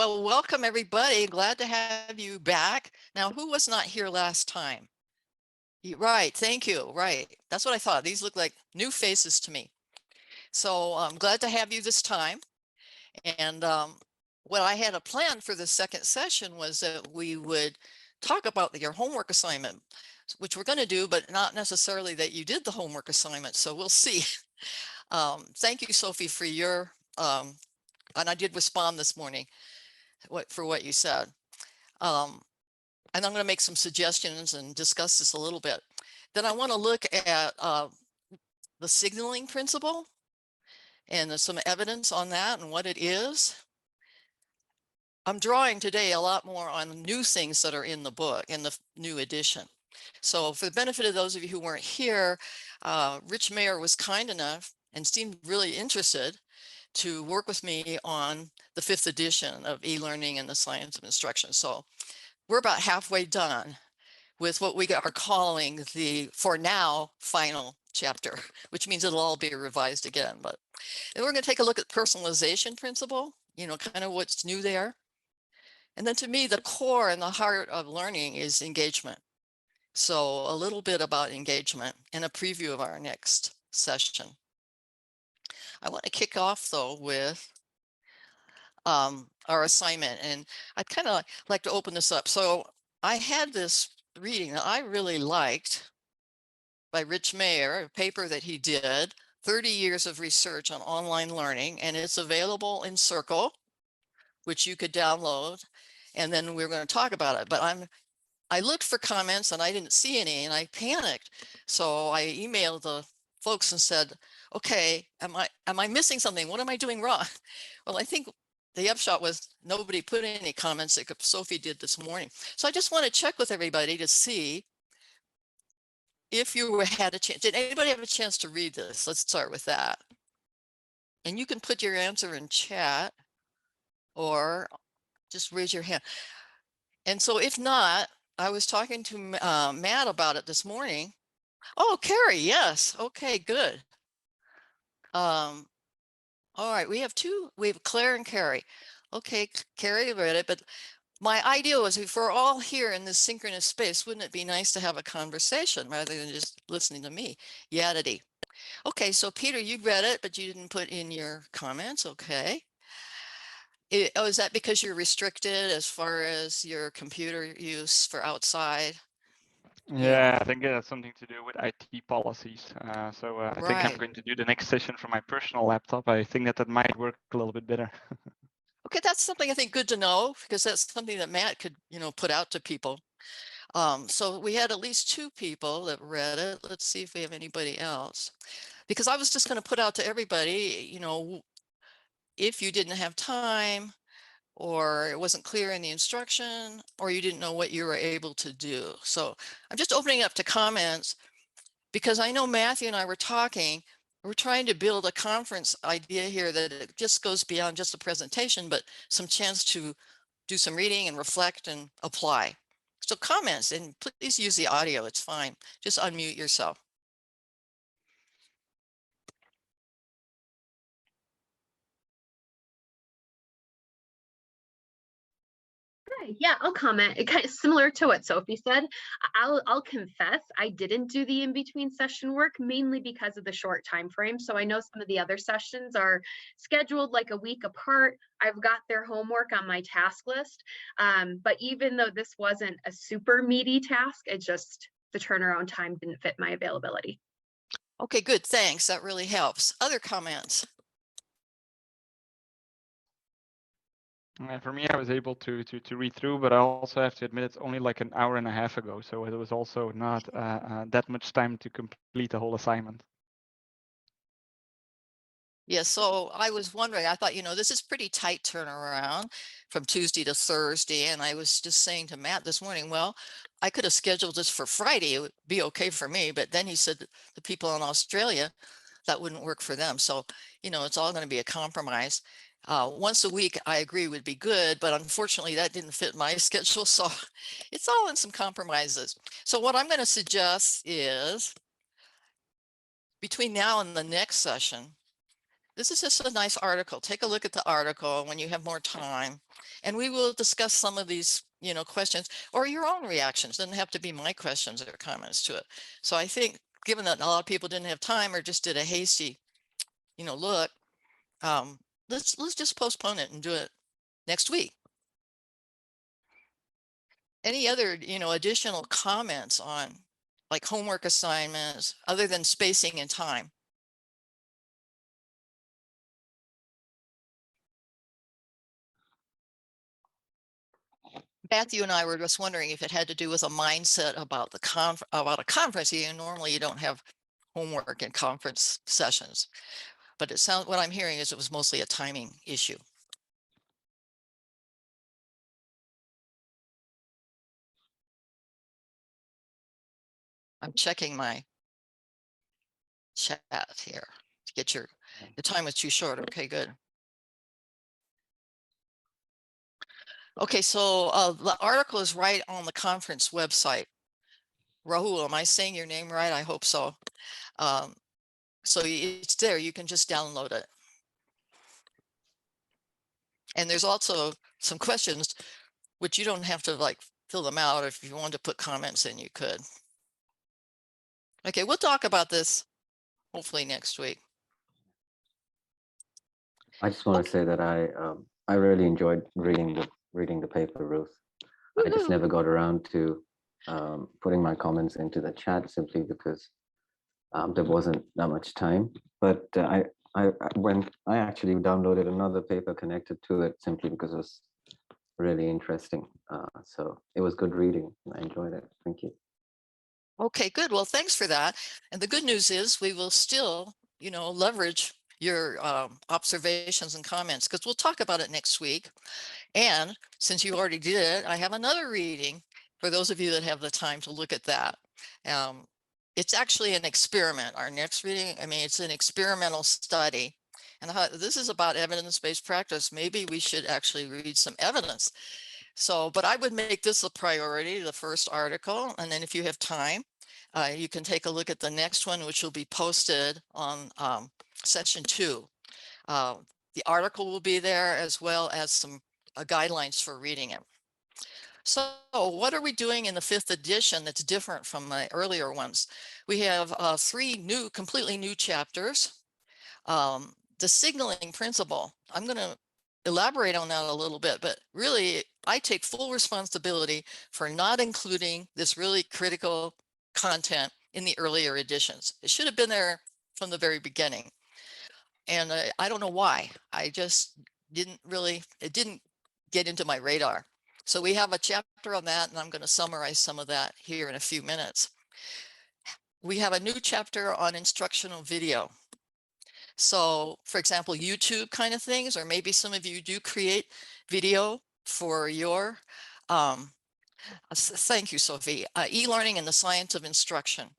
Well, welcome everybody. Glad to have you back. Now, who was not here last time? Right, thank you. Right, that's what I thought. These look like new faces to me. So I'm glad to have you this time. And what I had a plan for the second session was that we would talk about your homework assignment, which we're going to do, but not necessarily that you did the homework assignment. So we'll see. Thank you, Sophie, for your, and I did respond this morning for what you said. And I'm going to make some suggestions and discuss this a little bit. Then I want to look at the signaling principle and some evidence on that and what it is. I'm drawing today a lot more on new things that are in the book, in the new edition. So for the benefit of those of you who weren't here, Rich Mayer was kind enough and seemed really interested to work with me on the 5th edition of e-learning and the science of instruction. So we're about halfway done with what we are calling the, for now, final chapter, which means it'll all be revised again. But then we're going to take a look at personalization principle, kind of what's new there. And then to me, the core and the heart of learning is engagement. So a little bit about engagement and a preview of our next session. I want to kick off though with our assignment, and I'd kind of like to open this up. So I had this reading that I really liked by Rich Mayer, a paper that he did, 30 years of research on online learning, and it's available in Circle, which you could download, and then we're going to talk about it. But I looked for comments and I didn't see any, and I panicked. So I emailed the folks and said, okay, am I missing something? What am I doing wrong? Well, I think the upshot was nobody put any comments except Sophie did this morning. So I just want to check with everybody to see if you had a chance. Did anybody have a chance to read this? Let's start with that. And you can put your answer in chat or just raise your hand. And so if not, I was talking to Matt about it this morning. Oh, Carrie, yes. Okay, good. All right, we have Claire and Carrie. Okay, Carrie read it, but my idea was if we're all here in this synchronous space, wouldn't it be nice to have a conversation rather than just listening to me? Yadity. Okay, so Peter, you read it, but you didn't put in your comments. Okay. Is that because you're restricted as far as your computer use for outside? Yeah, I think it has something to do with IT policies. So I think I'm Right. going to do the next session from my personal laptop. I think that might work a little bit better. Okay, that's something I think good to know, because that's something that Matt could, put out to people. So we had at least 2 people that read it. Let's see if we have anybody else. Because I was just going to put out to everybody, if you didn't have time or it wasn't clear in the instruction or you didn't know what you were able to do. So I'm just opening up to comments because I know Matthew and I were talking. We're trying to build a conference idea here that it just goes beyond just a presentation, but some chance to do some reading and reflect and apply. So comments, and please use the audio, it's fine. Just unmute yourself. Yeah, I'll comment. It kind of similar to what Sophie said. I'll confess I didn't do the in-between session work mainly because of the short time frame. So I know some of the other sessions are scheduled like a week apart. I've got their homework on my task list. But even though this wasn't a super meaty task, it just the turnaround time didn't fit my availability. Okay, good. Thanks. That really helps. Other comments? For me, I was able to read through, but I also have to admit it's only like an hour and a half ago, so it was also not that much time to complete the whole assignment. Yeah, so I was wondering, I thought, this is pretty tight turnaround from Tuesday to Thursday. And I was just saying to Matt this morning, well, I could have scheduled this for Friday. It would be okay for me. But then he said the people in Australia, that wouldn't work for them. So, it's all going to be a compromise. Once a week, I agree, would be good, but unfortunately that didn't fit my schedule. So it's all in some compromises. So what I'm going to suggest is between now and the next session, This is just a nice article. Take a look at the article when you have more time, and we will discuss some of these, questions or your own reactions. Doesn't have to be my questions or comments to it. So I think, given that a lot of people didn't have time or just did a hasty, look, let's just postpone it and do it next week. Any other, additional comments on like homework assignments other than spacing and time? Matthew and I were just wondering if it had to do with a mindset about about a conference. Normally you don't have homework in conference sessions, but what I'm hearing is it was mostly a timing issue. I'm checking my chat here to get the time was too short. Okay, good. Okay, so the article is right on the conference website. Rahul, am I saying your name right? I hope so. So it's there, you can just download it. And there's also some questions, which you don't have to like fill them out. If you want to put comments in, you could. Okay, we'll talk about this hopefully next week. I just want to say that I really enjoyed reading the paper, Ruth. I just never got around to putting my comments into the chat simply because there wasn't that much time. But when I actually downloaded another paper connected to it simply because it was really interesting. So it was good reading. I enjoyed it. Thank you. Okay, good. Well, thanks for that. And the good news is we will still, leverage your observations and comments because we'll talk about it next week. And since you already did it, I have another reading for those of you that have the time to look at that. It's actually an experiment. Our next reading, it's an experimental study. And this is about evidence-based practice. Maybe we should actually read some evidence. So, but I would make this a priority, the first article. And then if you have time, you can take a look at the next one, which will be posted on session 2. The article will be there as well as some guidelines for reading it. So what are we doing in the 5th edition that's different from the earlier ones? We have 3 completely new chapters. The signaling principle, I'm going to elaborate on that a little bit, but really I take full responsibility for not including this really critical content in the earlier editions. It should have been there from the very beginning. And I don't know why. I just it didn't get into my radar. So we have a chapter on that, and I'm going to summarize some of that here in a few minutes. We have a new chapter on instructional video. So for example, YouTube kind of things, or maybe some of you do create video for your, thank you, Sophie, e-learning and the science of instruction.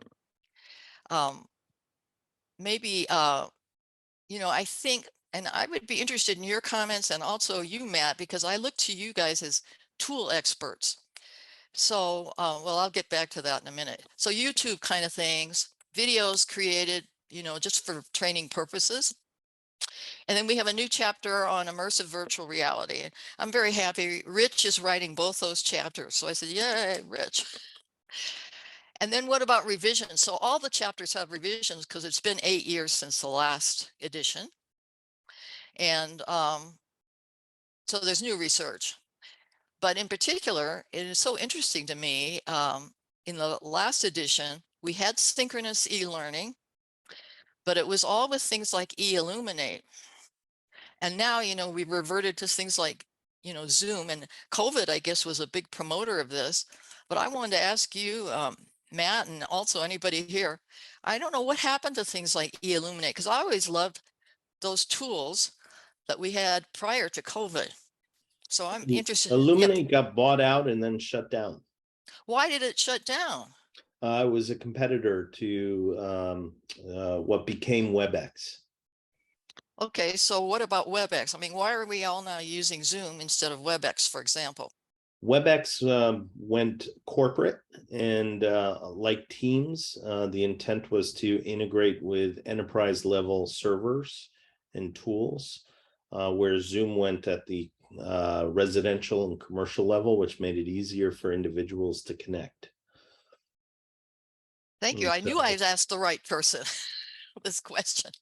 Maybe, I think, and I would be interested in your comments and also you, Matt, because I look to you guys as tool experts. So, well, I'll get back to that in a minute. So YouTube kind of things, videos created, just for training purposes. And then we have a new chapter on immersive virtual reality. I'm very happy. Rich is writing both those chapters. So I said, yay, Rich. And then what about revisions? So all the chapters have revisions because it's been 8 years since the last edition. And so there's new research. But in particular, it is so interesting to me, in the last edition, we had synchronous e-learning, but it was all with things like e-illuminate. And now, we reverted to things like, Zoom, and COVID, I guess, was a big promoter of this. But I wanted to ask you, Matt, and also anybody here, I don't know what happened to things like e-illuminate, because I always loved those tools that we had prior to COVID. So I'm interested. Illuminate got bought out and then shut down. Why did it shut down? It was a competitor to what became WebEx. Okay, so what about WebEx? Why are we all now using Zoom instead of WebEx, for example? WebEx went corporate, and like Teams, the intent was to integrate with enterprise level servers and tools, where Zoom went at the residential and commercial level, which made it easier for individuals to connect. Thank you. I knew I had asked the right person this question.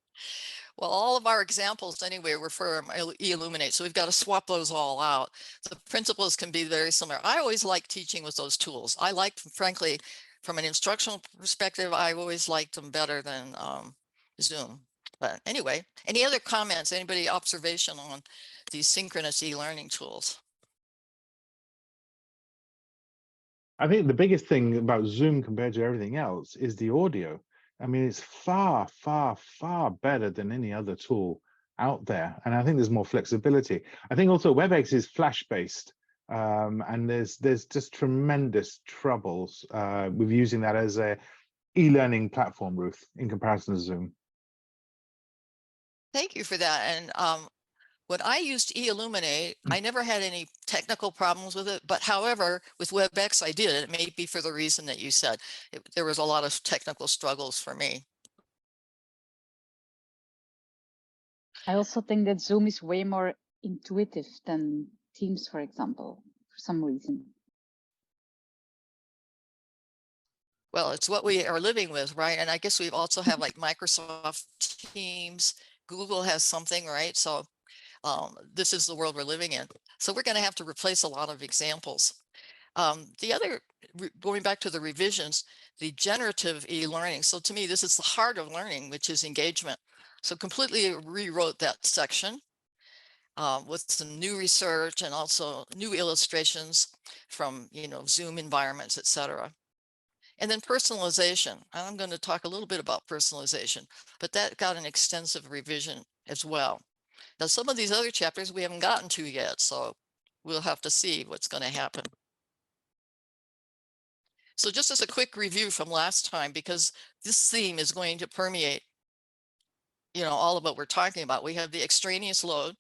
Well, all of our examples anyway were from eIlluminate, so we've got to swap those all out. The principles can be very similar. I always like teaching with those tools. I like, frankly, from an instructional perspective, I always liked them better than Zoom. But anyway, any other comments, anybody observation on these synchronous e-learning tools? I think the biggest thing about Zoom compared to everything else is the audio. I mean, it's far, far, far better than any other tool out there. And I think there's more flexibility. I think also WebEx is Flash-based. And there's just tremendous troubles with using that as a e-learning platform, Ruth, in comparison to Zoom. Thank you for that. And when I used eIlluminate, I never had any technical problems with it. But however, with WebEx, I did. It may be for the reason that you said. There was a lot of technical struggles for me. I also think that Zoom is way more intuitive than Teams, for example, for some reason. Well, it's what we are living with, right? And I guess we also have like Microsoft Teams, Google has something, right? So this is the world we're living in. So we're going to have to replace a lot of examples. The other, going back to the revisions, the generative e-learning. So to me, this is the heart of learning, which is engagement. So completely rewrote that section with some new research and also new illustrations from, Zoom environments, et cetera. And then personalization. I'm going to talk a little bit about personalization, but that got an extensive revision as well. Now, some of these other chapters we haven't gotten to yet, so we'll have to see what's going to happen. So just as a quick review from last time, because this theme is going to permeate, all of what we're talking about. We have the extraneous load,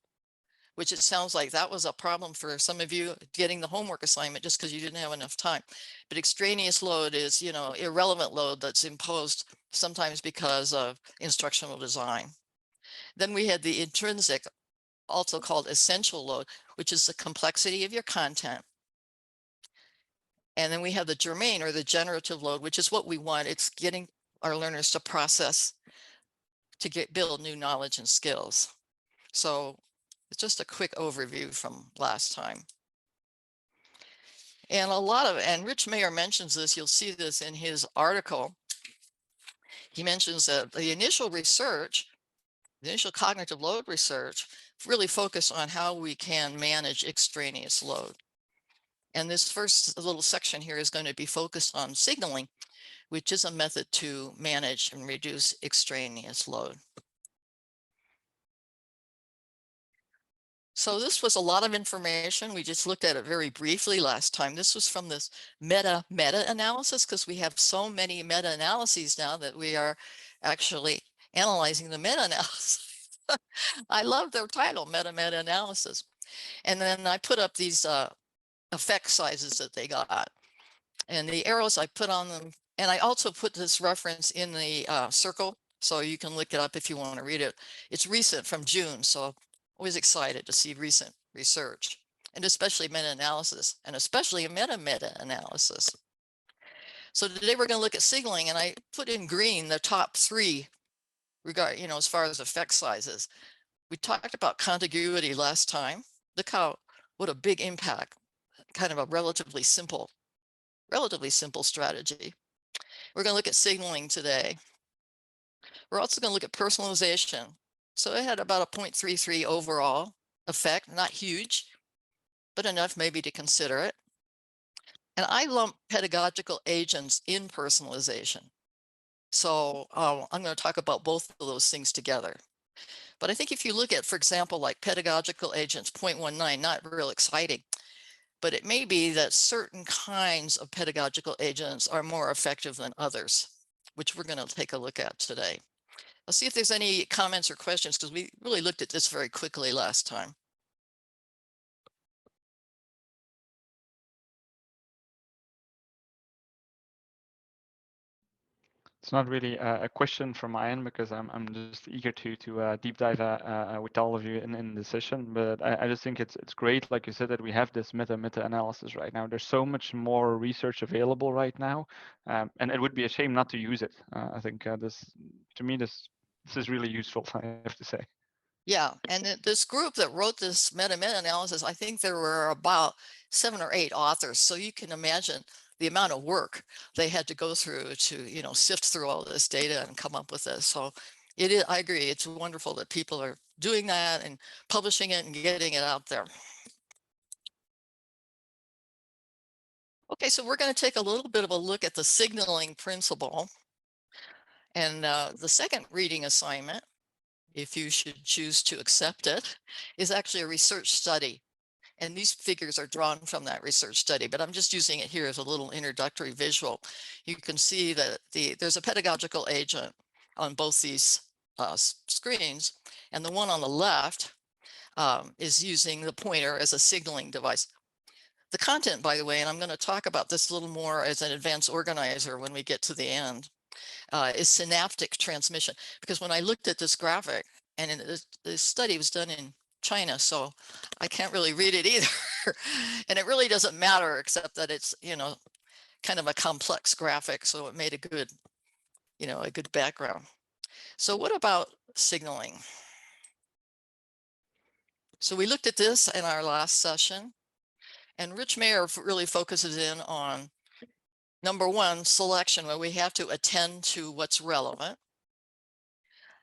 which it sounds like that was a problem for some of you getting the homework assignment just because you didn't have enough time. But extraneous load is, irrelevant load that's imposed sometimes because of instructional design. Then we had the intrinsic, also called essential load, which is the complexity of your content. And then we have the germane or the generative load, which is what we want. It's getting our learners to process, to build new knowledge and skills. So it's just a quick overview from last time. And and Rich Mayer mentions this, you'll see this in his article. He mentions that the initial research, the initial cognitive load research, really focused on how we can manage extraneous load. And this first little section here is going to be focused on signaling, which is a method to manage and reduce extraneous load. So this was a lot of information. We just looked at it very briefly last time. This was from this meta-analysis, because we have so many meta-analyses now that we are actually analyzing the meta-analysis. I love their title, meta-analysis. And then I put up these effect sizes that they got. And the arrows I put on them, and I also put this reference in the circle, so you can look it up if you want to read it. It's recent from June, so always excited to see recent research, and especially meta-analysis, and especially a meta-analysis. So today we're going to look at signaling, and I put in green the top three as far as effect sizes. We talked about contiguity last time. Look what a big impact, kind of a relatively simple strategy. We're going to look at signaling today. We're also going to look at personalization. So it had about a 0.33 overall effect, not huge, but enough maybe to consider it. And I lump pedagogical agents in personalization. So I'm going to talk about both of those things together. But I think if you look at, for example, like pedagogical agents, 0.19, not real exciting. But it may be that certain kinds of pedagogical agents are more effective than others, which we're going to take a look at today. Let's see if there's any comments or questions, because we really looked at this very quickly last time. It's not really a question from my end because I'm just eager to deep dive with all of you in the session. But I just think it's great, like you said, that we have this meta analysis right now. There's so much more research available right now, and it would be a shame not to use it. I think this is really useful. I have to say. Yeah, and this group that wrote this meta-analysis, I think there were about 7 or 8 authors. So you can imagine the amount of work they had to go through to, you know, sift through all this data and come up with this. So it is, I agree, it's wonderful that people are doing that and publishing it and getting it out there. Okay, so we're going to take a little bit of a look at the signaling principle. And the second reading assignment, if you should choose to accept it, is actually a research study. And these figures are drawn from that research study, but I'm just using it here as a little introductory visual. You can see that there's a pedagogical agent on both these screens, and the one on the left is using the pointer as a signaling device. The content, by the way, and I'm going to talk about this a little more as an advanced organizer when we get to the end, is synaptic transmission. Because when I looked at this graphic, and this study was done in China, so I can't really read it either. And it really doesn't matter, except that it's, you know, kind of a complex graphic. So it made a good, you know, a good background. So what about signaling? So we looked at this in our last session, and Rich Mayer really focuses in on number one, selection, where we have to attend to what's relevant.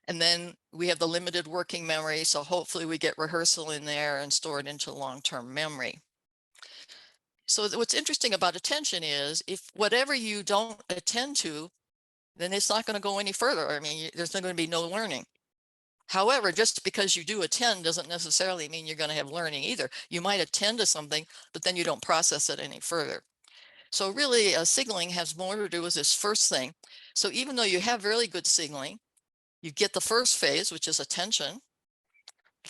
And then we have the limited working memory. So hopefully we get rehearsal in there and store it into long-term memory. So what's interesting about attention is if whatever you don't attend to, then it's not going to go any further. I mean, there's not going to be no learning. However, just because you do attend doesn't necessarily mean you're going to have learning either. You might attend to something, but then you don't process it any further. So really, signaling has more to do with this first thing. So even though you have really good signaling, you get the first phase, which is attention.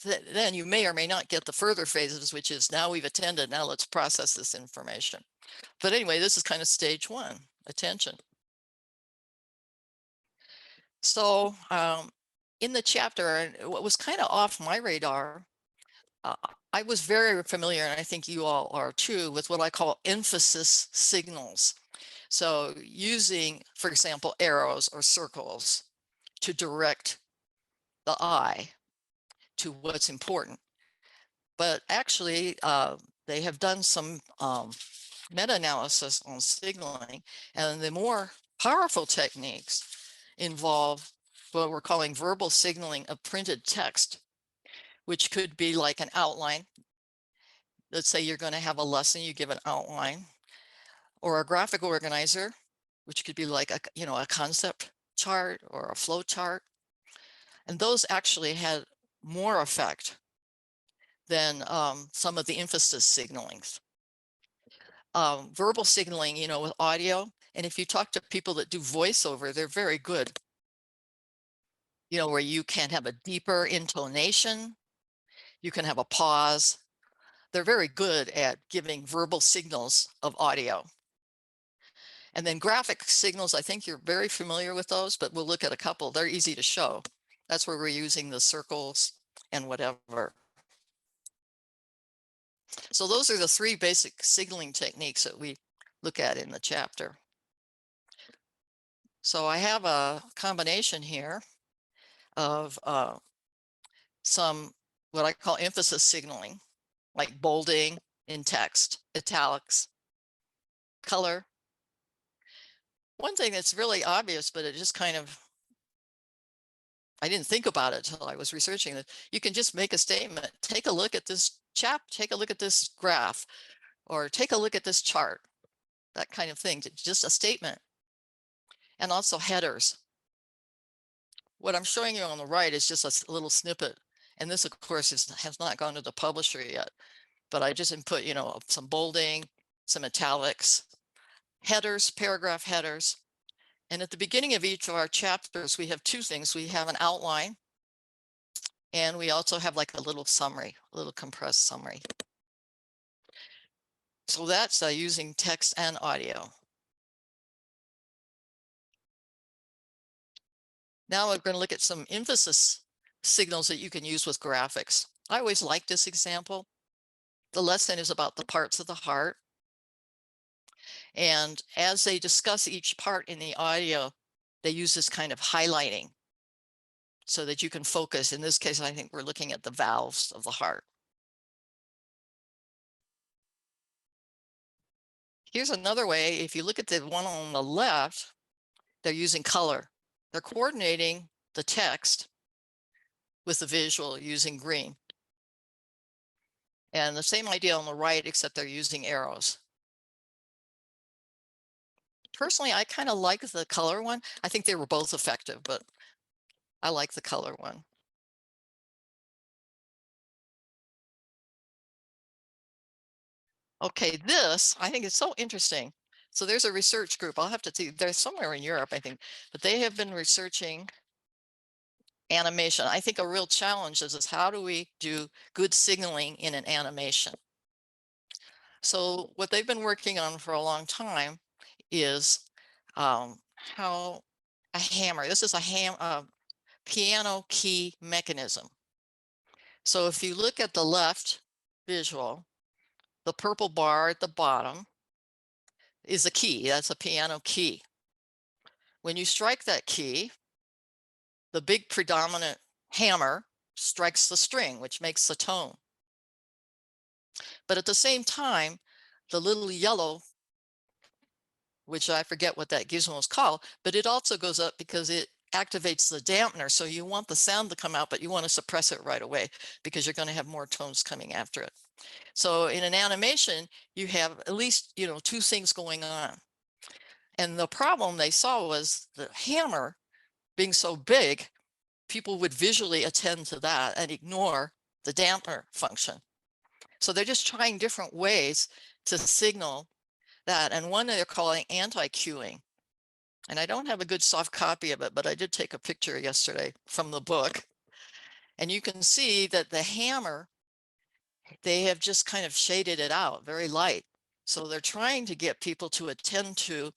Then you may or may not get the further phases, which is now we've attended, now let's process this information. But anyway, this is kind of stage one, attention. So in the chapter, and what was kind of off my radar, I was very familiar, and I think you all are too, with what I call emphasis signals. So using, for example, arrows or circles to direct the eye to what's important. But actually, they have done some meta-analysis on signaling, and the more powerful techniques involve what we're calling verbal signaling of printed text, which could be like an outline. Let's say you're going to have a lesson, you give an outline, or a graphic organizer, which could be like a, you know, a concept chart or a flow chart. And those actually had more effect than some of the emphasis signalings. Verbal signaling, you know, with audio. And if you talk to people that do voiceover, they're very good. You know, where you can have a deeper intonation, you can have a pause. They're very good at giving verbal signals of audio. And then graphic signals, I think you're very familiar with those, but we'll look at a couple. They're easy to show. That's where we're using the circles and whatever. So those are the 3 basic signaling techniques that we look at in the chapter. So I have a combination here of some what I call emphasis signaling, like bolding in text, italics, color. One thing that's really obvious, but it just kind of, I didn't think about it until I was researching it. You can just make a statement, take a look at this take a look at this graph, or take a look at this chart, that kind of thing, just a statement. And also headers. What I'm showing you on the right is just a little snippet. And this, of course, has not gone to the publisher yet, but I just input, you know, some bolding, some italics, headers, paragraph headers. And at the beginning of each of our chapters, we have 2 things. We have an outline, and we also have like a little summary, a little compressed summary. So that's using text and audio. Now we're going to look at some emphasis signals that you can use with graphics. I always like this example. The lesson is about the parts of the heart. And as they discuss each part in the audio, they use this kind of highlighting so that you can focus. In this case, I think we're looking at the valves of the heart. Here's another way. If you look at the one on the left, they're using color. They're coordinating the text with the visual using green. And the same idea on the right, except they're using arrows. Personally, I kind of like the color one. I think they were both effective, but I like the color one. Okay, this, I think it's so interesting. So there's a research group. I'll have to see, they're somewhere in Europe, I think, but they have been researching animation. I think a real challenge is how do we do good signaling in an animation? So what they've been working on for a long time is how a hammer, this is a piano key mechanism. So if you look at the left visual, the purple bar at the bottom is a key. That's a piano key. When you strike that key, the big predominant hammer strikes the string, which makes the tone. But at the same time, the little yellow, which I forget what that gizmo is called, but it also goes up because it activates the dampener. So you want the sound to come out, but you want to suppress it right away because you're going to have more tones coming after it. So in an animation, you have at least, two things going on. And the problem they saw was the hammer being so big, people would visually attend to that and ignore the dampener function. So they're just trying different ways to signal that. And one they're calling anti-cueing. And I don't have a good soft copy of it, but I did take a picture yesterday from the book. And you can see that the hammer, they have just kind of shaded it out, very light. So they're trying to get people to attend to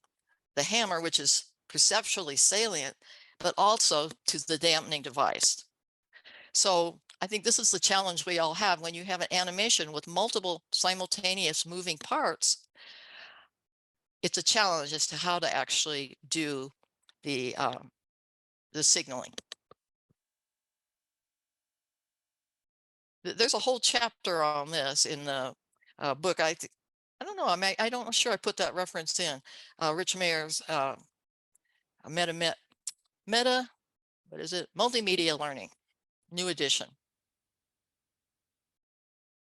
the hammer, which is perceptually salient, but also to the dampening device. So I think this is the challenge we all have when you have an animation with multiple simultaneous moving parts. It's a challenge as to how to actually do the signaling. There's a whole chapter on this in the book. I don't know. I don't know. Sure, I put that reference in Rich Mayer's meta. What is it? Multimedia learning, new edition.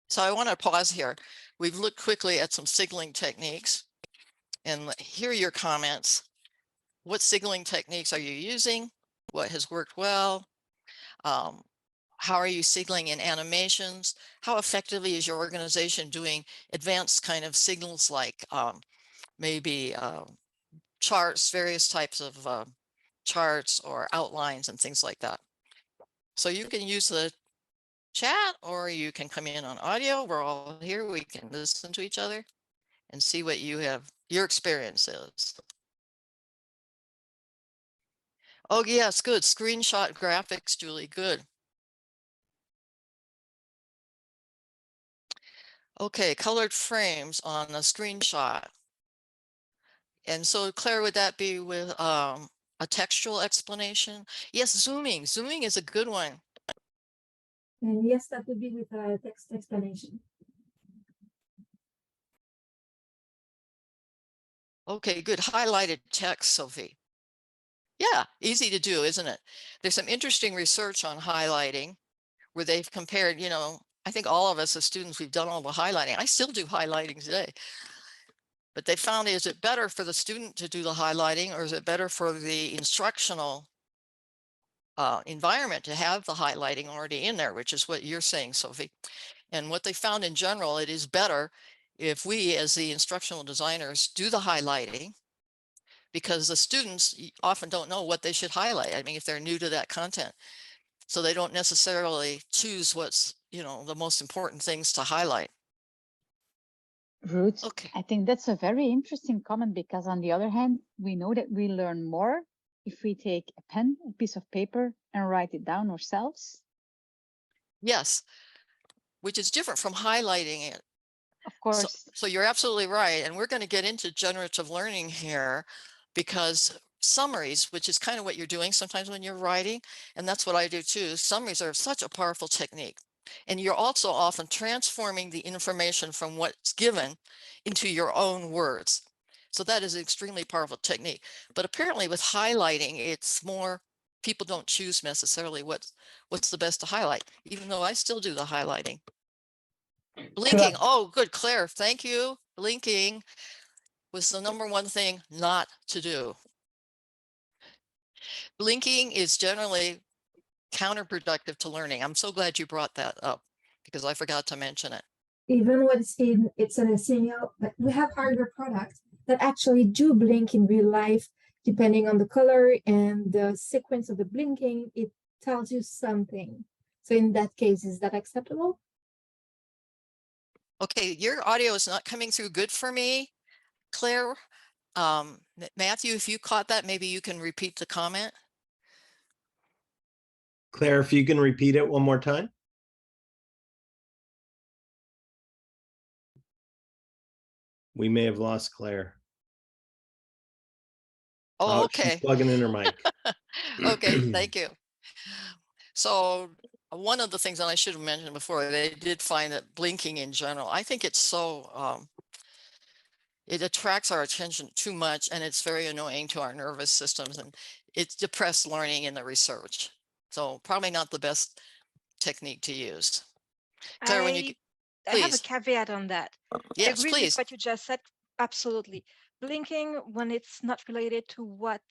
So I want to pause here. We've looked quickly at some signaling techniques and hear your comments. What signaling techniques are you using? What has worked well? How are you signaling in animations? How effectively is your organization doing advanced kind of signals like maybe charts, various types of charts or outlines and things like that? So you can use the chat or you can come in on audio. We're all here. We can listen to each other and see what your experience is. Oh, yes, good. Screenshot graphics, Julie, good. Okay, colored frames on the screenshot. And so Claire, would that be with a textual explanation? Yes, zooming. Zooming is a good one. And yes, that would be with a text explanation. Okay, good. Highlighted text, Sophie. Yeah, easy to do, isn't it? There's some interesting research on highlighting where they've compared, I think all of us as students, we've done all the highlighting. I still do highlighting today. But they found, is it better for the student to do the highlighting or is it better for the instructional environment to have the highlighting already in there, which is what you're saying, Sophie. And what they found in general, it is better if we as the instructional designers do the highlighting because the students often don't know what they should highlight. I mean, if they're new to that content, so they don't necessarily choose what's, the most important things to highlight. Ruth, Okay. I think that's a very interesting comment because on the other hand, we know that we learn more if we take a pen, a piece of paper, and write it down ourselves? Yes, which is different from highlighting it. Of So, course. so you're absolutely right. And we're going to get into generative learning here because summaries, which is kind of what you're doing sometimes when you're writing, and that's what I do too. Summaries are such a powerful technique. And you're also often transforming the information from what's given into your own words. So that is an extremely powerful technique. But apparently with highlighting, it's more, people don't choose necessarily what's the best to highlight, even though I still do the highlighting. Blinking. Oh, good, Claire. Thank you. Blinking was the #1 thing not to do. Blinking is generally counterproductive to learning. I'm so glad you brought that up because I forgot to mention it. Even when it's a signal, but we have hardware products that actually do blink in real life, depending on the color and the sequence of the blinking, it tells you something. So in that case, is that acceptable? Okay, your audio is not coming through good for me, Claire. Matthew, if you caught that, maybe you can repeat the comment. Claire, if you can repeat it one more time. We may have lost Claire. Oh, She's okay. plugging in her mic. Okay, thank you. So one of the things that I should have mentioned before, they did find that blinking in general, I think it's so, it attracts our attention too much and it's very annoying to our nervous systems and it's depressed learning in the research. So probably not the best technique to use. Claire, when you, I have a please. caveat on that. I Yes, agree with please. what you just said. Absolutely. Blinking when it's not related to what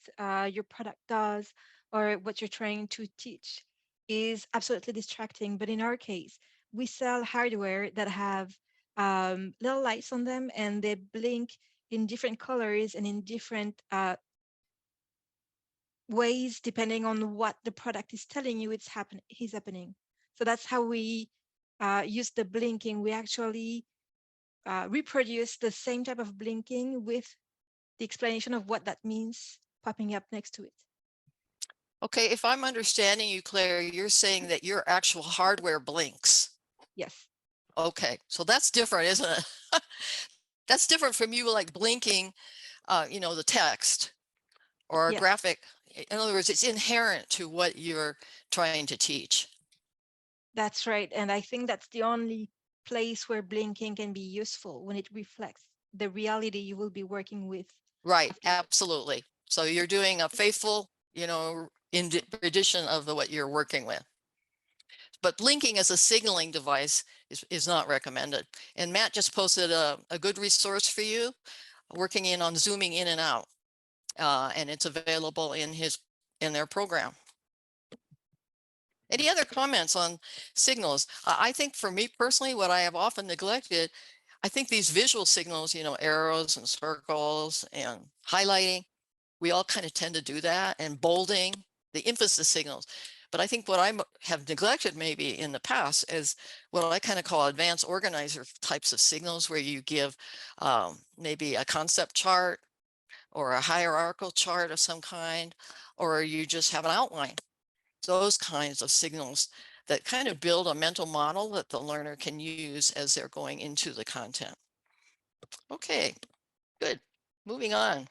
your product does or what you're trying to teach is absolutely distracting. But in our case, we sell hardware that have little lights on them and they blink in different colors and in different ways depending on what the product is telling you is happening. So that's how we use the blinking. We actually reproduce the same type of blinking with the explanation of what that means popping up next to it. Okay, if I'm understanding you, Claire, you're saying that your actual hardware blinks. Yes. Okay, so that's different, isn't it? That's different from you like blinking, you know, the text or a Yes. graphic. In other words, it's inherent to what you're trying to teach. That's right. And I think that's the only place where blinking can be useful, when it reflects the reality you will be working with. Right, afterwards. absolutely. So you're doing a faithful, you know, edition of what you're working with. But blinking as a signaling device is not recommended. And Matt just posted a good resource for you, working in on zooming in and out. And it's available in their program. Any other comments on signals? I think for me personally, what I have often neglected, I think these visual signals, you know, arrows and circles and highlighting, we all kind of tend to do that, and bolding, the emphasis signals. But I think what I have neglected maybe in the past is what I kind of call advanced organizer types of signals, where you give maybe a concept chart or a hierarchical chart of some kind, or you just have an outline. Those kinds of signals that kind of build a mental model that the learner can use as they're going into the content. Okay, good. Moving on.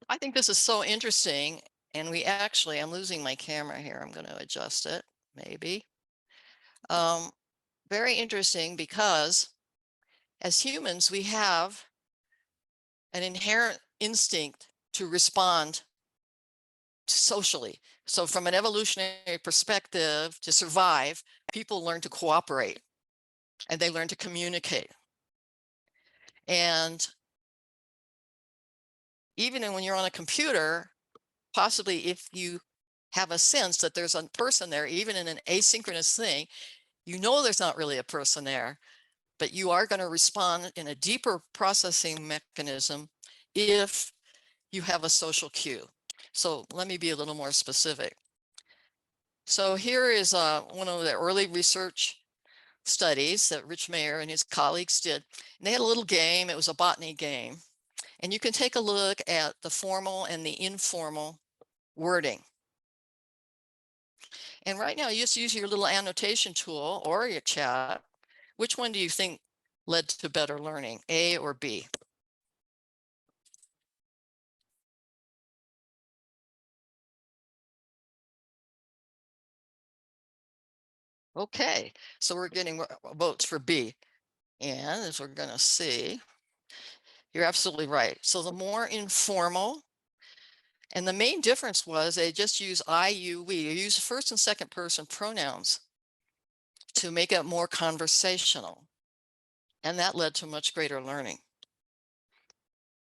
I think this is so interesting. And we actually, I'm losing my camera here. I'm going to adjust it, maybe. Very interesting because as humans, we have an inherent instinct to respond socially. So from an evolutionary perspective, to survive, people learn to cooperate and they learn to communicate. And even when you're on a computer, possibly if you have a sense that there's a person there, even in an asynchronous thing, you know there's not really a person there, but you are going to respond in a deeper processing mechanism if you have a social cue. So let me be a little more specific. So here is one of the early research studies that Rich Mayer and his colleagues did. And they had a little game. It was a botany game. And you can take a look at the formal and the informal wording. And right now, you just use your little annotation tool or your chat. Which one do you think led to better learning, A or B? Okay, so we're getting votes for B. And as we're going to see, you're absolutely right. So the more informal, and the main difference was they just use I, you, we. You use first and second person pronouns to make it more conversational. And that led to much greater learning.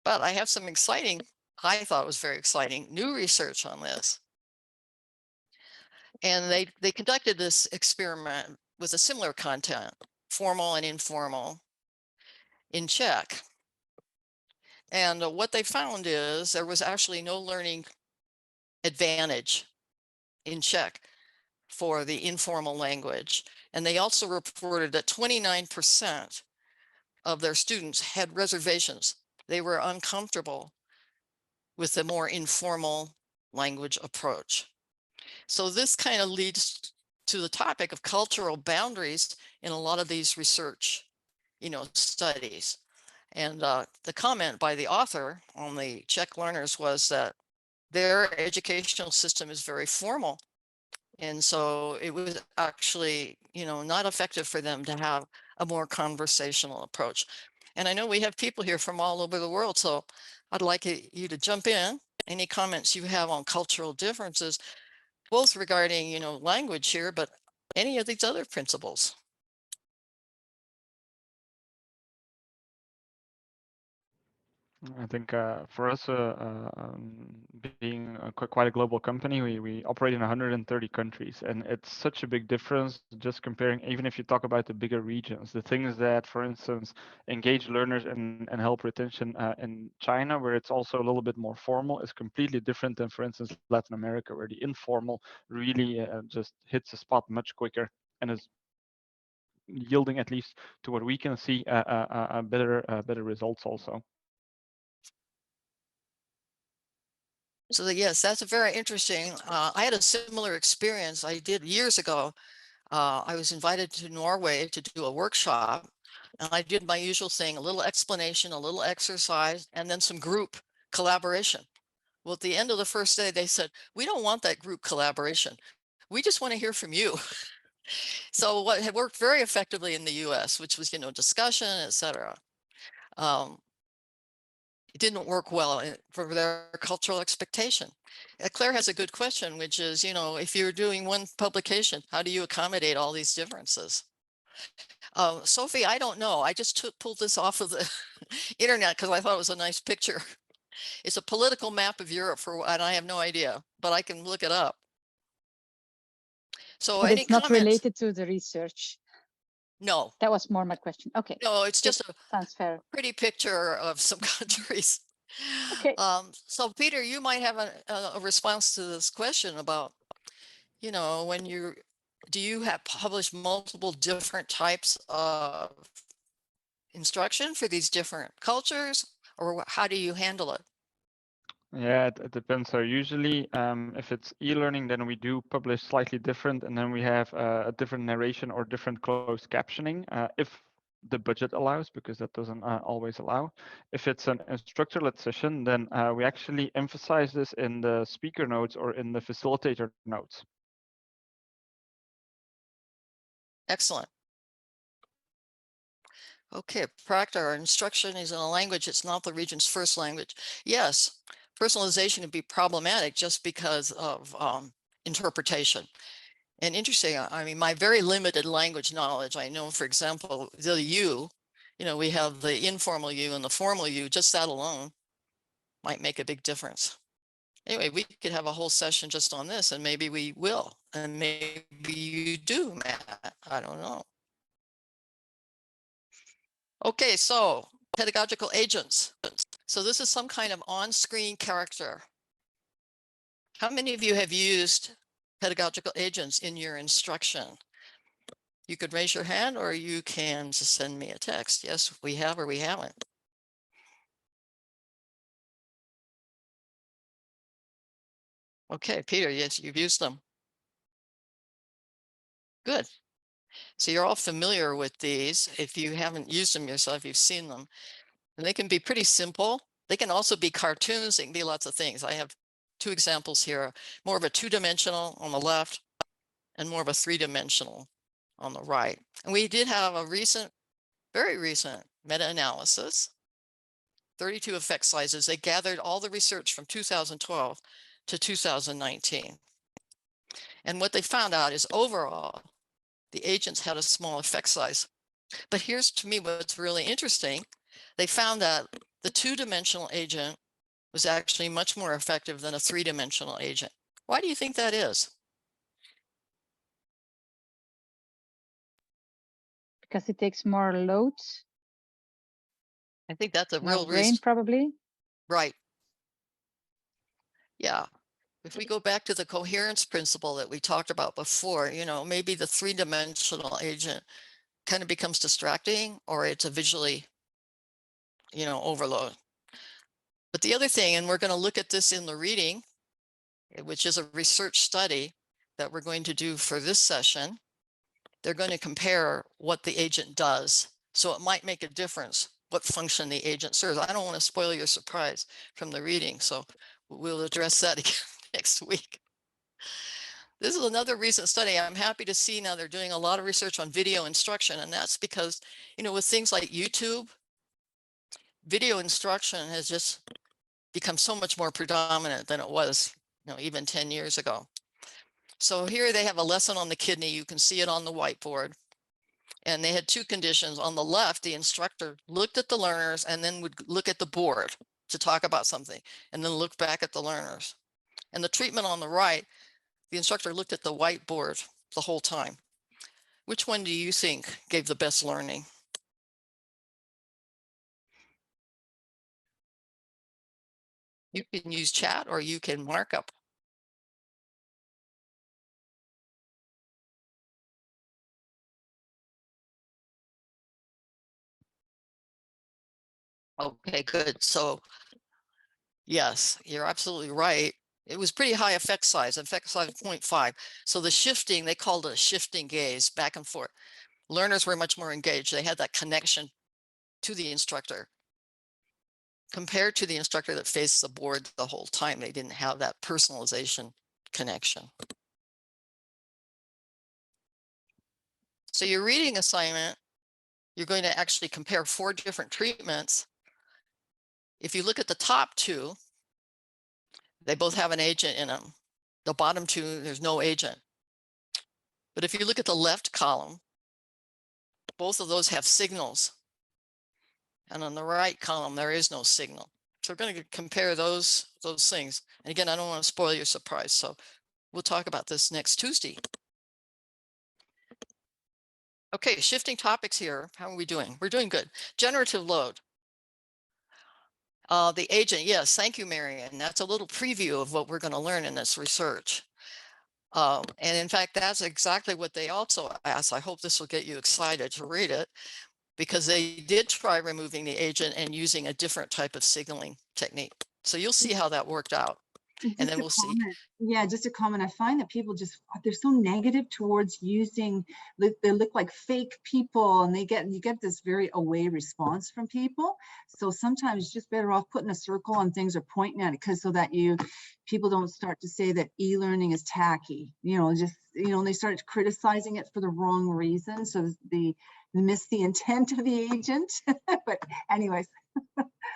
But I have some exciting, I thought was very exciting, new research on this. And they conducted this experiment with a similar content, formal and informal, in Czech. And what they found is there was actually no learning advantage in Czech for the informal language. And they also reported that 29% of their students had reservations. They were uncomfortable with the more informal language approach. So this kind of leads to the topic of cultural boundaries in a lot of these research, studies. And the comment by the author on the Czech learners was that their educational system is very formal. And so it was actually, not effective for them to have a more conversational approach. And I know we have people here from all over the world, so I'd like you to jump in. Any comments you have on cultural differences, both regarding, language here, but any of these other principles. I think for us, being quite a global company, we operate in 130 countries, and it's such a big difference just comparing, even if you talk about the bigger regions. The things that, for instance, engage learners and help retention in China, where it's also a little bit more formal, is completely different than, for instance, Latin America, where the informal really just hits the spot much quicker and is yielding, at least to what we can see, better results also. So yes, that's a very interesting. I had a similar experience I did years ago. I was invited to Norway to do a workshop, and I did my usual thing, a little explanation, a little exercise, and then some group collaboration. Well, at the end of the first day, they said, we don't want that group collaboration. We just want to hear from you. So what had worked very effectively in the US, which was, discussion, etc. It didn't work well for their cultural expectation. Claire has a good question, which is, if you're doing one publication, how do you accommodate all these differences? Sophie, I don't know. I just pulled this off of the internet because I thought it was a nice picture. It's a political map of Europe and I have no idea, but I can look it up. So but any it's not comments? related to the research. No. That was more my question. Okay. No, it's just sounds fair. Pretty picture of some countries. Okay. So Peter, you might have a response to this question about, when do you have published multiple different types of instruction for these different cultures, or how do you handle it? Yeah, it depends. So usually, if it's e-learning, then we do publish slightly different, and then we have a different narration or different closed captioning, if the budget allows, because that doesn't always allow. If it's an instructor-led session, then we actually emphasize this in the speaker notes or in the facilitator notes. Excellent. Okay, Proctor, instruction is in a language, it's not the region's first language. Yes, personalization can be problematic just because of interpretation. And interesting, I mean, my very limited language knowledge, I know, for example, the you, we have the informal you and the formal you, just that alone might make a big difference. Anyway, we could have a whole session just on this, and maybe we will, and maybe you do, Matt, I don't know. Okay, so pedagogical agents. So this is some kind of on-screen character. How many of you have used pedagogical agents in your instruction? You could raise your hand, or you can just send me a text. Yes, we have or we haven't. Okay, Peter, yes, you've used them. Good. So you're all familiar with these. If you haven't used them yourself, you've seen them. And they can be pretty simple. They can also be cartoons. They can be lots of things. I have two examples here, more of a two-dimensional on the left and more of a three-dimensional on the right. And we did have a recent, very recent meta-analysis, 32 effect sizes. They gathered all the research from 2012 to 2019. And what they found out is overall, the agents had a small effect size. But here's to me what's really interesting. They found that the two-dimensional agent was actually much more effective than a three-dimensional agent. Why do you think that is? Because it takes more loads, I think that's a more real brain reason. probably. Right. Yeah. If we go back to the coherence principle that we talked about before, you know, maybe the three-dimensional agent kind of becomes distracting, or it's a visually, you know, overload. But the other thing, and we're going to look at this in the reading, which is a research study that we're going to do for this session. They're going to compare what the agent does. So it might make a difference what function the agent serves. I don't want to spoil your surprise from the reading, so we'll address that again next week. This is another recent study. I'm happy to see now they're doing a lot of research on video instruction, and that's because, you know, with things like YouTube, video instruction has just become so much more predominant than it was, you know, even 10 years ago. So here they have a lesson on the kidney. You can see it on the whiteboard. And they had two conditions. On the left, the instructor looked at the learners and then would look at the board to talk about something, and then look back at the learners. And the treatment on the right, the instructor looked at the whiteboard the whole time. Which one do you think gave the best learning? You can use chat or you can mark up. Okay, good. So yes, you're absolutely right. It was pretty high effect size 0.5. So the shifting, they called it a shifting gaze back and forth. Learners were much more engaged. They had that connection to the instructor compared to the instructor that faced the board the whole time. They didn't have that personalization connection. So your reading assignment, you're going to actually compare 4 different treatments. If you look at the top 2, they both have an agent in them. The bottom 2, there's no agent. But if you look at the left column, both of those have signals. And on the right column, there is no signal. So we're going to compare those things. And again, I don't want to spoil your surprise. So we'll talk about this next Tuesday. Okay, shifting topics here. How are we doing? We're doing good. Generative load. The agent, yes, thank you, Marion. That's a little preview of what we're going to learn in this research. And in fact, that's exactly what they also asked. I hope this will get you excited to read it, because they did try removing the agent and using a different type of signaling technique. So you'll see how that worked out. And then we'll see. Yeah, just a comment. I find that people they're so negative towards using, they look like fake people, and you get this very away response from people. So sometimes it's just better off putting a circle on things or pointing at it, because so that people don't start to say that e-learning is tacky, and they start criticizing it for the wrong reason. So they miss the intent of the agent. But anyways.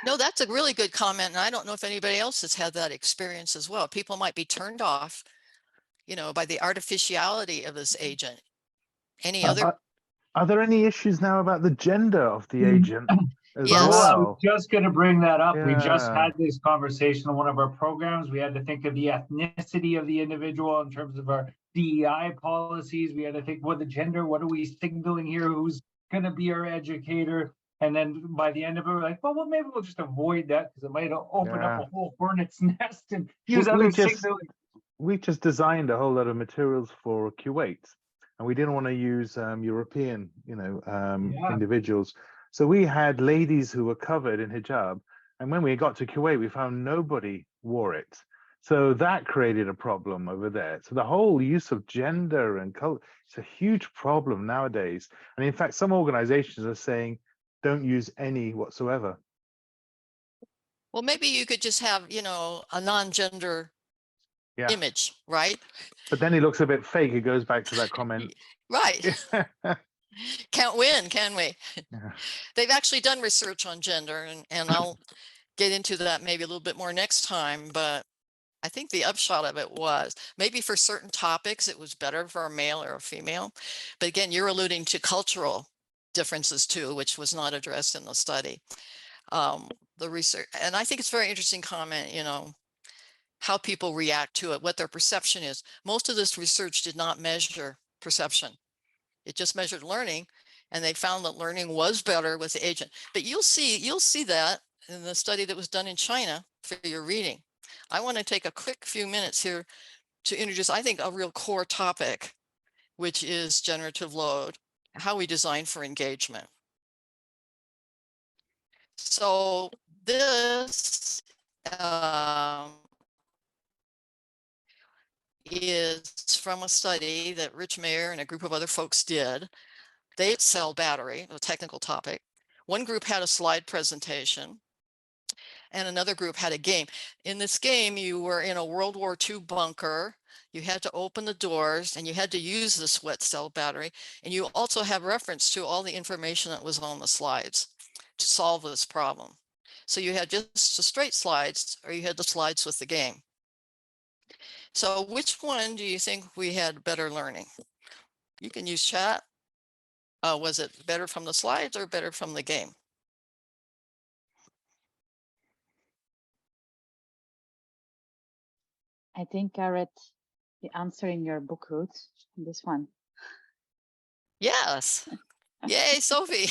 No, that's a really good comment. And I don't know if anybody else has had that experience as well. People might be turned off, by the artificiality of this agent. Any other? Are there any issues now about the gender of the agent as Yes. well? I was just going to bring that up. We just Yeah. had this conversation on one of our programs. We had to think of the ethnicity of the individual in terms of our DEI policies. We had to think, what the gender, what are we signaling here? Who's going to be our educator? And then by the end of it, we're like, well, maybe we'll just avoid that, because it might open up a whole hornet's nest and use other signaling. We just designed a whole lot of materials for Kuwait, and we didn't want to use European, individuals. So we had ladies who were covered in hijab, and when we got to Kuwait, we found nobody wore it. So that created a problem over there. So the whole use of gender and color, it's a huge problem nowadays. And in fact, some organizations are saying, don't use any whatsoever. Well, maybe you could just have, you know, a non-gender Yeah. image, right? But then it looks a bit fake. It goes back to that comment. Right. Can't win, can we? Yeah. They've actually done research on gender, and I'll get into that maybe a little bit more next time, but I think the upshot of it was maybe for certain topics, it was better for a male or a female. But again, you're alluding to cultural differences too, which was not addressed in the study. The research, and I think it's a very interesting comment, you know, how people react to it, what their perception is. Most of this research did not measure perception. It just measured learning, and they found that learning was better with the agent. But you'll see that in the study that was done in China for your reading. I want to take a quick few minutes here to introduce, I think, a real core topic, which is generative load, how we design for engagement. So this is from a study that Rich Mayer and a group of other folks did. They had cell battery, a technical topic. One group had a slide presentation, and another group had a game. In this game, you were in a World War II bunker. You had to open the doors, and you had to use this wet cell battery. And you also have reference to all the information that was on the slides to solve this problem. So you had just the straight slides, or you had the slides with the game. So which one do you think we had better learning? You can use chat. Was it better from the slides or better from the game? I think I read the answer in your book, Ruth, on this one. Yes. Yay, Sophie.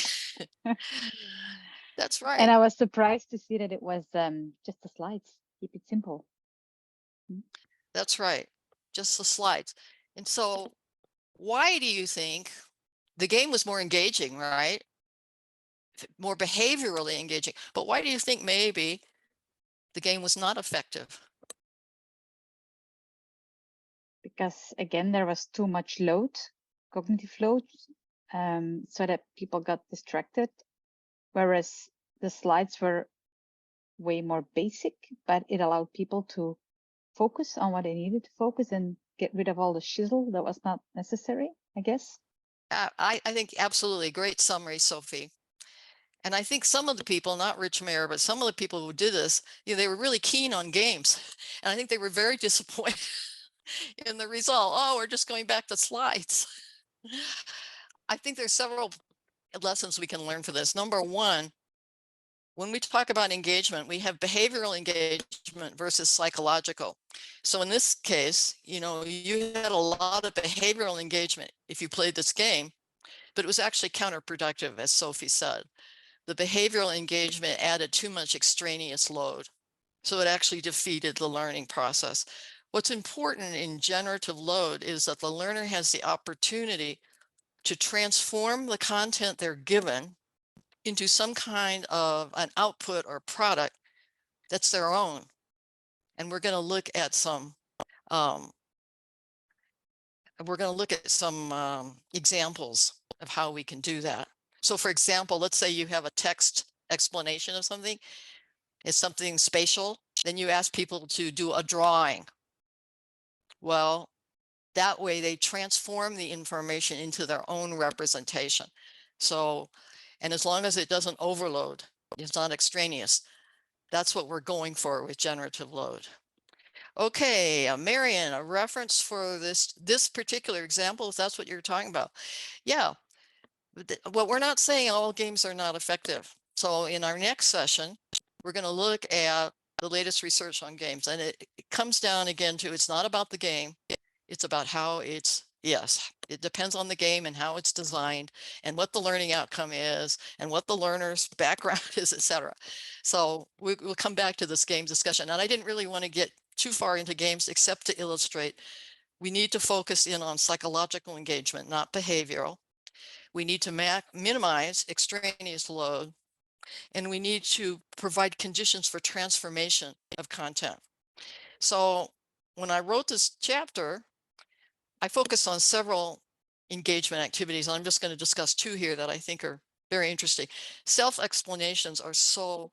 That's right. And I was surprised to see that it was just the slides. Keep it simple. That's right. Just the slides. And so why do you think the game was more engaging, right? More behaviorally engaging. But why do you think maybe the game was not effective? Because again, there was too much load, cognitive load, so that people got distracted. Whereas the slides were way more basic, but it allowed people to focus on what they needed to focus and get rid of all the shizzle that was not necessary, I guess. I think absolutely great summary, Sophie. And I think some of the people, not Rich Mayer, but some of the people who did this, you know, they were really keen on games. And I think they were very disappointed in the result. Oh, we're just going back to slides. I think there's several lessons we can learn for this. Number one, when we talk about engagement, we have behavioral engagement versus psychological. So in this case, you know, you had a lot of behavioral engagement if you played this game, but it was actually counterproductive, as Sophie said. The behavioral engagement added too much extraneous load. So it actually defeated the learning process. What's important in generative load is that the learner has the opportunity to transform the content they're given into some kind of an output or product that's their own. And we're going to look at some examples of how we can do that. So for example, let's say you have a text explanation of something. It's something spatial. Then you ask people to do a drawing. Well, that way they transform the information into their own representation. So, and as long as it doesn't overload, it's not extraneous. That's what we're going for with generative load. Okay, Marion, a reference for this particular example, if that's what you're talking about. Yeah, well, we're not saying all games are not effective. So in our next session, we're going to look at the latest research on games. And it comes down again to, it's not about the game. It's about how it's, yes, it depends on the game and how it's designed and what the learning outcome is and what the learner's background is, etc. So we'll come back to this game discussion. And I didn't really want to get too far into games except to illustrate we need to focus in on psychological engagement, not behavioral. We need to minimize extraneous load, and we need to provide conditions for transformation of content. So when I wrote this chapter, I focused on several engagement activities. I'm just going to discuss two here that I think are very interesting. Self-explanations are so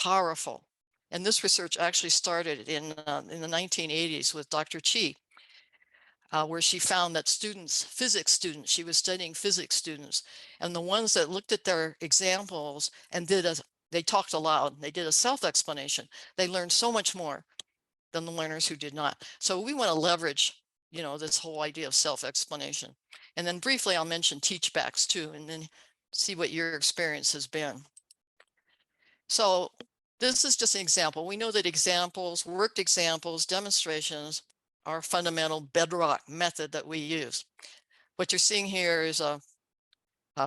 powerful. And this research actually started in the 1980s with Dr. Chi, where she found that students, physics students, she was studying physics students, and the ones that looked at their examples and they talked aloud, they did a self-explanation, they learned so much more than the learners who did not. So we want to leverage, this whole idea of self-explanation. And then briefly, I'll mention teachbacks too, and then see what your experience has been. So this is just an example. We know that examples, worked examples, demonstrations are a fundamental bedrock method that we use. What you're seeing here is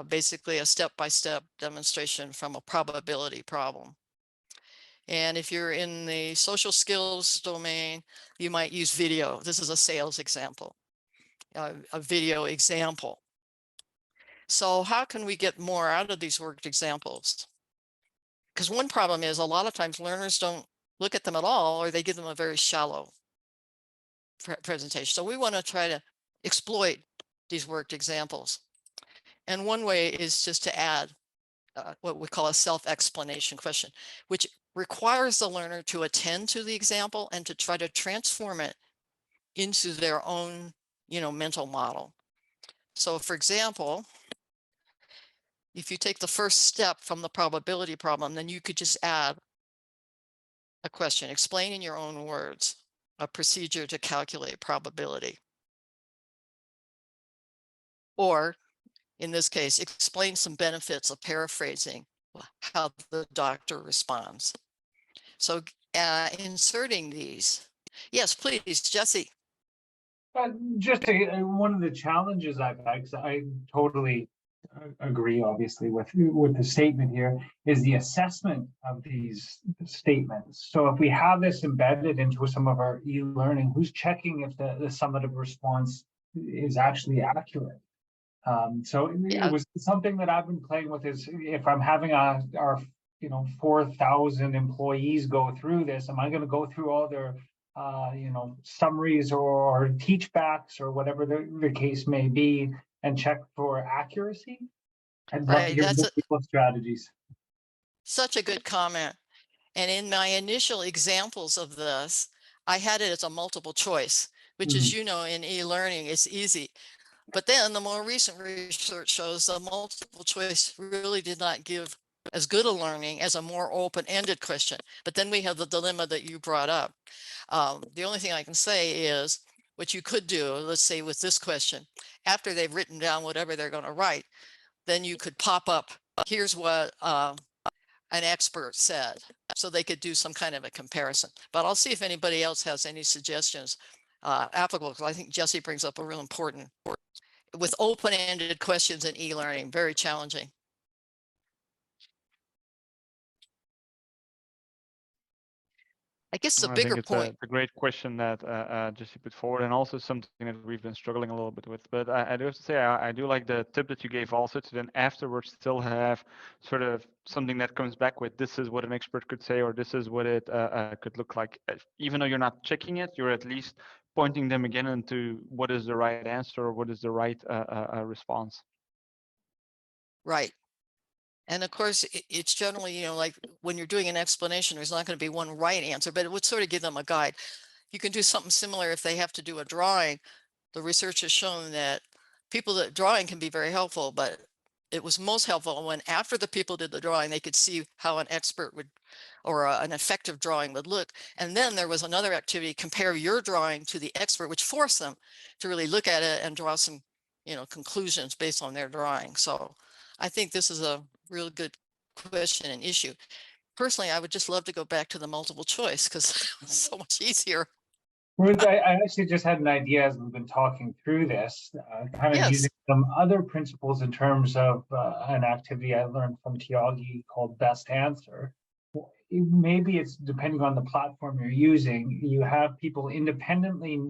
basically a step-by-step demonstration from a probability problem. And if you're in the social skills domain, you might use video. This is a sales example, a video example. So how can we get more out of these worked examples? Because one problem is a lot of times learners don't look at them at all, or they give them a very shallow presentation. So we want to try to exploit these worked examples. And one way is just to add what we call a self-explanation question, which requires the learner to attend to the example and to try to transform it into their own, mental model. So for example, if you take the first step from the probability problem, then you could just add a question, explain in your own words a procedure to calculate probability. Or in this case, explain some benefits of paraphrasing how the doctor responds. So inserting these. Yes, please, Jesse. Just one of the challenges I've had, 'cause I totally agree, obviously, with the statement here, is the assessment of these statements. So if we have this embedded into some of our e-learning, who's checking if the summative response is actually accurate? So it was something that I've been playing with is if I'm having our 4,000 employees go through this, am I going to go through all their summaries or teachbacks or whatever the case may be and check for accuracy? I'd love to hear people's strategies. Such a good comment. And in my initial examples of this, I had it as a multiple choice, which is, in e-learning, it's easy. But then the more recent research shows the multiple choice really did not give as good a learning as a more open-ended question. But then we have the dilemma that you brought up. The only thing I can say is what you could do, let's say with this question, after they've written down whatever they're going to write, then you could pop up, here's what an expert said. So they could do some kind of a comparison. But I'll see if anybody else has any suggestions applicable, because I think Jesse brings up a real important with open-ended questions in e-learning, very challenging. I guess the bigger point. It's a great question that Jesse put forward, and also something that we've been struggling a little bit with. But I do have to say, I do like the tip that you gave also to then afterwards still have sort of something that comes back with this is what an expert could say, or this is what it could look like. Even though you're not checking it, you're at least pointing them again into what is the right answer or what is the right response. Right. And of course, it's generally, like when you're doing an explanation, there's not going to be one right answer, but it would sort of give them a guide. You can do something similar if they have to do a drawing. The research has shown that people that drawing can be very helpful, but it was most helpful when after the people did the drawing, they could see how an expert would, or an effective drawing would look. And then there was another activity, compare your drawing to the expert, which forced them to really look at it and draw some, conclusions based on their drawing. So I think this is a real good question and issue. Personally, I would just love to go back to the multiple choice because it's so much easier. Ruth, I actually just had an idea as we've been talking through this, kind of using some other principles in terms of an activity I learned from Tiagi called Best Answer. Maybe it's depending on the platform you're using, you have people independently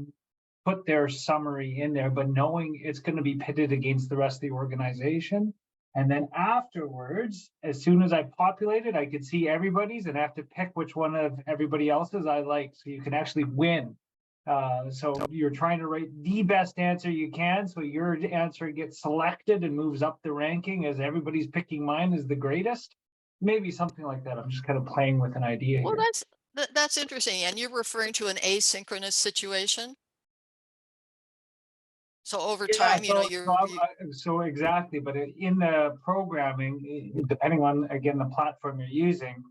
put their summary in there, but knowing it's going to be pitted against the rest of the organization. And then afterwards, as soon as I populated, I could see everybody's and I have to pick which one of everybody else's I like. So you can actually win. So you're trying to write the best answer you can. So your answer gets selected and moves up the ranking as everybody's picking mine as the greatest. Maybe something like that. I'm just kind of playing with an idea Well, here. that's interesting. And you're referring to an asynchronous situation. So over time, you know, So exactly, but in the programming, depending on, again, the platform you're using,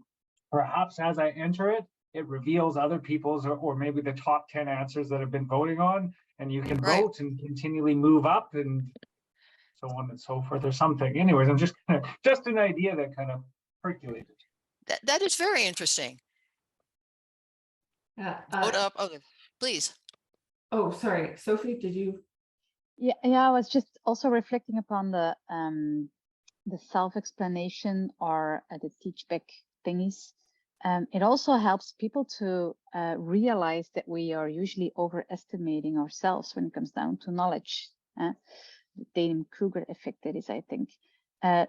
perhaps as I enter it, it reveals other people's or maybe the top 10 answers that have been voting on, and you can Right. vote and continually move up and so on and so forth or something. Anyways, I'm just just an idea that kind of percolated. That is very interesting. Vote up. Okay, please. Oh, sorry, Sophie, did you? Yeah, I was just also reflecting upon the self-explanation or the teach back thingies. It also helps people to realize that we are usually overestimating ourselves when it comes down to knowledge. The Dunning-Kruger effect, that is, I think.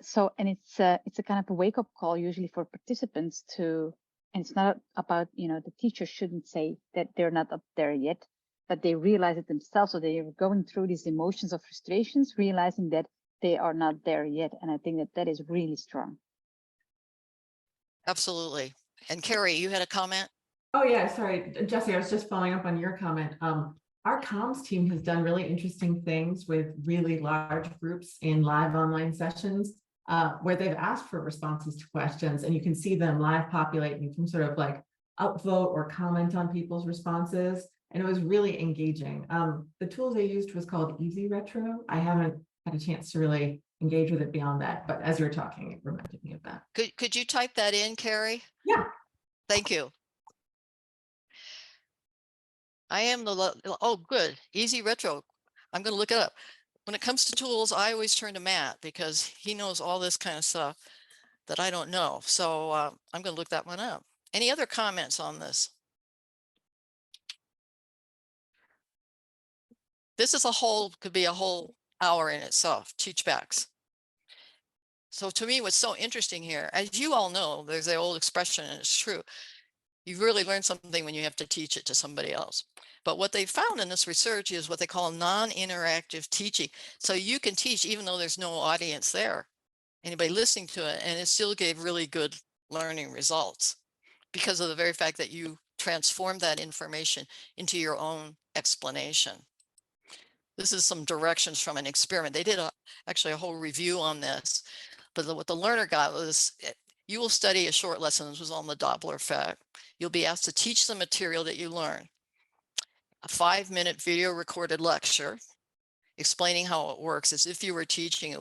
So, and it's a kind of a wake-up call usually for participants to, and it's not about, you know, the teacher shouldn't say that they're not up there yet, but they realize it themselves. So they are going through these emotions of frustrations, realizing that they are not there yet. And I think that that is really strong. Absolutely. And Carrie, you had a comment? Oh yeah, sorry, Jesse, I was just following up on your comment. Our comms team has done really interesting things with really large groups in live online sessions where they've asked for responses to questions, and you can see them live populate, and you can sort of like upvote or comment on people's responses. And it was really engaging. The tool they used was called Easy Retro. I haven't had a chance to really engage with it beyond that, but as you were talking, it reminded me of that. Could you type that in, Carrie? Yeah. Thank you. I am oh, good. Easy Retro. I'm going to look it up. When it comes to tools, I always turn to Matt because he knows all this kind of stuff that I don't know. So I'm going to look that one up. Any other comments on this? This is could be a whole hour in itself, teach backs. So to me, what's so interesting here, as you all know, there's the old expression, and it's true. You really learn something when you have to teach it to somebody else. But what they found in this research is what they call non-interactive teaching. So you can teach even though there's no audience there, anybody listening to it, and it still gave really good learning results because of the very fact that you transform that information into your own explanation. This is some directions from an experiment. They did actually a whole review on this, but what the learner got was, you will study a short lesson. This was on the Doppler effect. You'll be asked to teach the material that you learn. A 5-minute video recorded lecture explaining how it works as if you were teaching it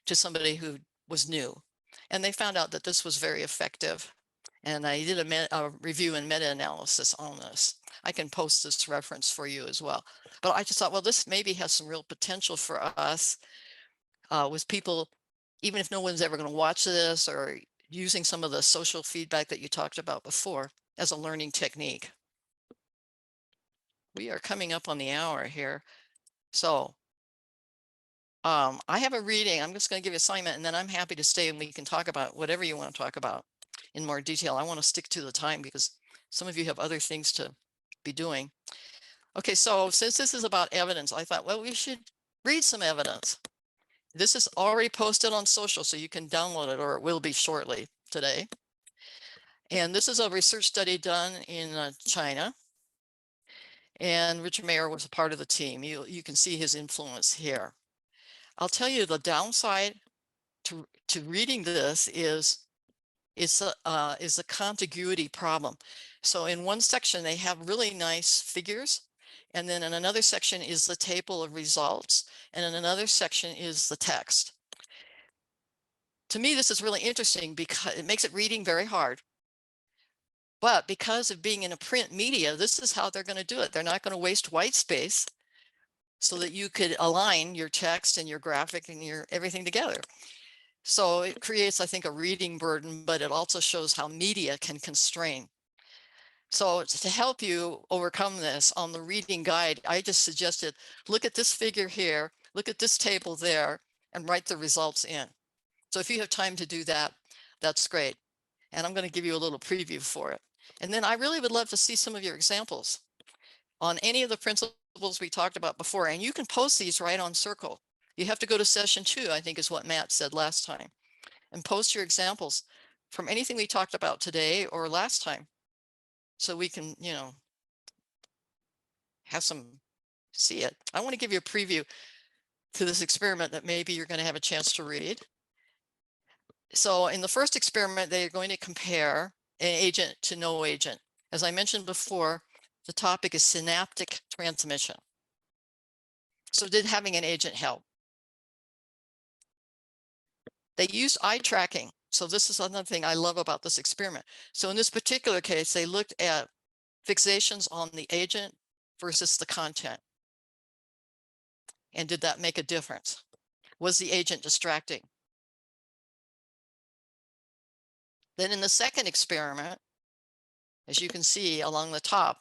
to somebody who was new. And they found out that this was very effective. And I did a review and meta-analysis on this. I can post this reference for you as well. But I just thought, well, this maybe has some real potential for us with people, even if no one's ever going to watch this, or using some of the social feedback that you talked about before as a learning technique. We are coming up on the hour here. So I have a reading. I'm just going to give you an assignment, and then I'm happy to stay and we can talk about whatever you want to talk about in more detail. I want to stick to the time because some of you have other things to be doing. Okay, so since this is about evidence, I thought, well, we should read some evidence. This is already posted on social, so you can download it, or it will be shortly today. And this is a research study done in China. And Richard Mayer was a part of the team. You can see his influence here. I'll tell you the downside to reading this is a contiguity problem. So in one section, they have really nice figures. And then in another section is the table of results. And in another section is the text. To me, this is really interesting because it makes it reading very hard. But because of being in a print media, this is how they're going to do it. They're not going to waste white space so that you could align your text and your graphic and your everything together. So it creates, I think, a reading burden, but it also shows how media can constrain. So to help you overcome this on the reading guide, I just suggested, look at this figure here, look at this table there, and write the results in. So if you have time to do that, that's great. And I'm going to give you a little preview for it. And then I really would love to see some of your examples on any of the principles we talked about before. And you can post these right on Circle. You have to go to session 2, I think is what Matt said last time, and post your examples from anything we talked about today or last time. So we can, you know, have some, see it. I want to give you a preview to this experiment that maybe you're going to have a chance to read. So in the first experiment, they're going to compare an agent to no agent. As I mentioned before, the topic is synaptic transmission. So did having an agent help? They used eye tracking. So this is another thing I love about this experiment. So in this particular case, they looked at fixations on the agent versus the content. And did that make a difference? Was the agent distracting? Then in the second experiment, as you can see along the top,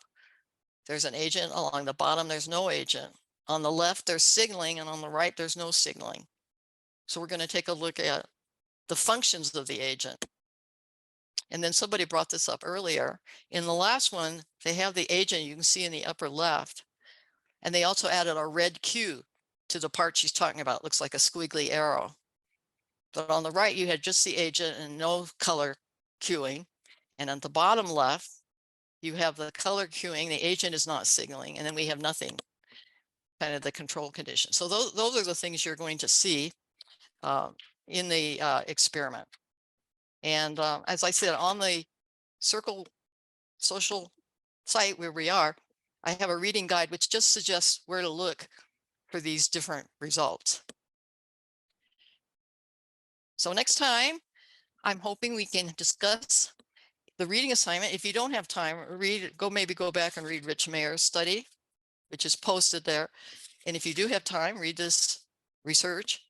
there's an agent. Along the bottom, there's no agent. On the left, there's signaling, and on the right, there's no signaling. So we're going to take a look at the functions of the agent. And then somebody brought this up earlier. In the last one, they have the agent you can see in the upper left. And they also added a red cue to the part she's talking about. It looks like a squiggly arrow. But on the right, you had just the agent and no color cueing. And at the bottom left, you have the color cueing. The agent is not signaling. And then we have nothing, kind of the control condition. So those are the things you're going to see in the experiment. And as I said, on the Circle social site where we are, I have a reading guide which just suggests where to look for these different results. So next time, I'm hoping we can discuss the reading assignment. If you don't have time, maybe go back and read Rich Mayer's study, which is posted there. And if you do have time, read this research.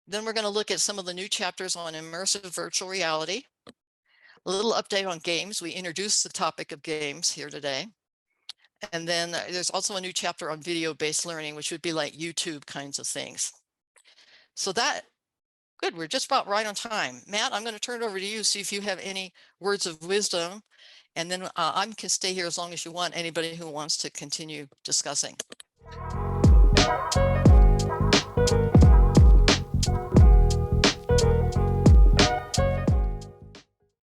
Then we're going to look at some of the new chapters on immersive virtual reality. A little update on games. We introduced the topic of games here today. And then there's also a new chapter on video-based learning, which would be like YouTube kinds of things. So good, we're just about right on time. Matt, I'm going to turn it over to you, see if you have any words of wisdom. And then I can stay here as long as you want, anybody who wants to continue discussing.